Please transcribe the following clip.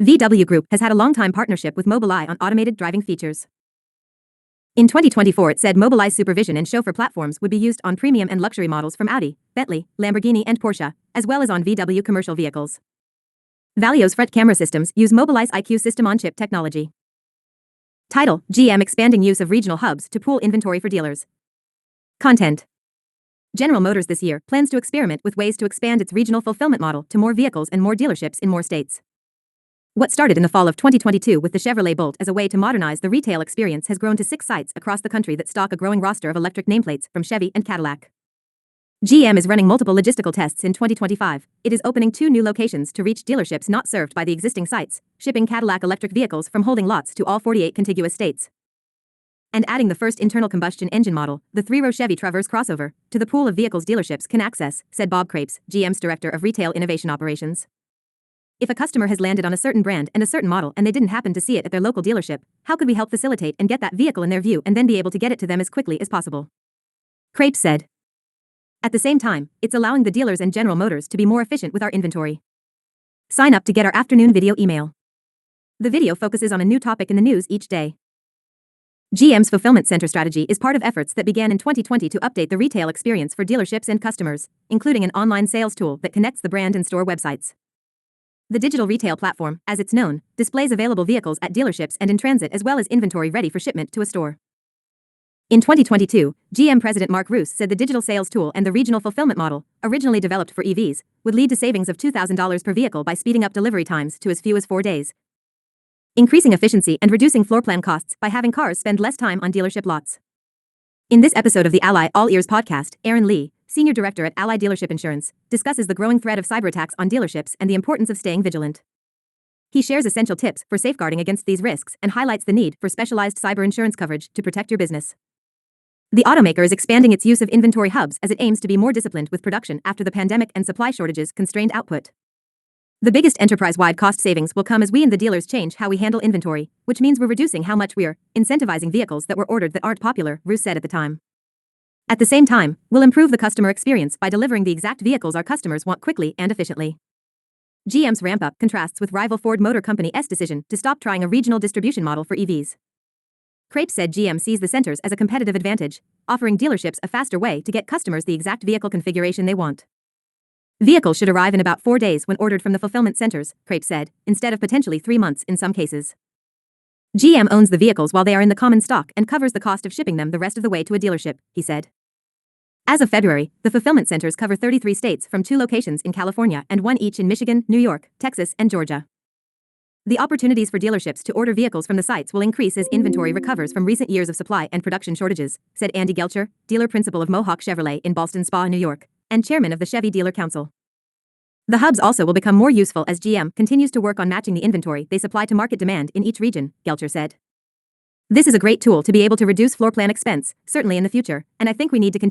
VW Group has had a long-time partnership with Mobileye on automated driving features. In 2024, it said Mobileye's supervision and chauffeur platforms would be used on premium and luxury models from Audi, Bentley, Lamborghini and Porsche, as well as on VW commercial vehicles. Valio's front camera systems use Mobileye's IQ system-on-chip technology. Title: GM expanding use of regional hubs to pool inventory for dealers. Content: General Motors this year plans to experiment with ways to expand its regional fulfillment model to more vehicles and more dealerships in more states. What started in the fall of 2022 with the Chevrolet Bolt as a way to modernize the retail experience has grown to 6 sites across the country that stock a growing roster of electric nameplates from Chevy and Cadillac. GM is running multiple logistical tests in 2025. It is opening 2 new locations to reach dealerships not served by the existing sites, shipping Cadillac electric vehicles from holding lots to all 48 contiguous states, and adding the first internal combustion engine model, the 3-row Chevy Traverse crossover, to the pool of vehicles dealerships can access, said Bob Crapes, GM's Director of Retail Innovation Operations. If a customer has landed on a certain brand and a certain model and they didn't happen to see it at their local dealership, how could we help facilitate and get that vehicle in their view and then be able to get it to them as quickly as possible? Crapes said. At the same time, it's allowing the dealers and General Motors to be more efficient with our inventory. Sign up to get our afternoon video email. The video focuses on a new topic in the news each day. GM's fulfillment center strategy is part of efforts that began in 2020 to update the retail experience for dealerships and customers, including an online sales tool that connects the brand and store websites. The digital retail platform, as it's known, displays available vehicles at dealerships and in transit as well as inventory ready for shipment to a store. In 2022, GM President Mark Roos said the digital sales tool and the regional fulfillment model, originally developed for EVs, would lead to savings of $2,000 per vehicle by speeding up delivery times to as few as 4 days, increasing efficiency and reducing floor plan costs by having cars spend less time on dealership lots. In this episode of the Ally All Ears podcast, Aaron Lee, Senior Director at Ally Dealership Insurance, discusses the growing threat of cyberattacks on dealerships and the importance of staying vigilant. He shares essential tips for safeguarding against these risks and highlights the need for specialized cyber insurance coverage to protect your business. The automaker is expanding its use of inventory hubs as it aims to be more disciplined with production after the pandemic and supply shortages constrained output. The biggest enterprise-wide cost savings will come as we and the dealers change how we handle inventory, which means we're reducing how much we're incentivizing vehicles that were ordered that aren't popular, Roos said at the time. At the same time, we'll improve the customer experience by delivering the exact vehicles our customers want quickly and efficiently. GM's ramp-up contrasts with rival Ford Motor Company's decision to stop trying a regional distribution model for EVs. Crapes said GM sees the centers as a competitive advantage, offering dealerships a faster way to get customers the exact vehicle configuration they want. Vehicles should arrive in about 4 days when ordered from the fulfillment centers, Crapes said, instead of potentially 3 months in some cases. GM owns the vehicles while they are in the common stock and covers the cost of shipping them the rest of the way to a dealership, he said. As of February, the fulfillment centers cover 33 states from 2 locations in California and 1 each in Michigan, New York, Texas, and Georgia. The opportunities for dealerships to order vehicles from the sites will increase as inventory recovers from recent years of supply and production shortages, said Andy Gelcher, dealer principal of Mohawk Chevrolet in Ballston Spa, New York, and chairman of the Chevy Dealer Council. The hubs also will become more useful as GM continues to work on matching the inventory they supply to market demand in each region, Gelcher said. This is a great tool to be able to reduce floor plan expense, certainly in the future, and I think we need to continue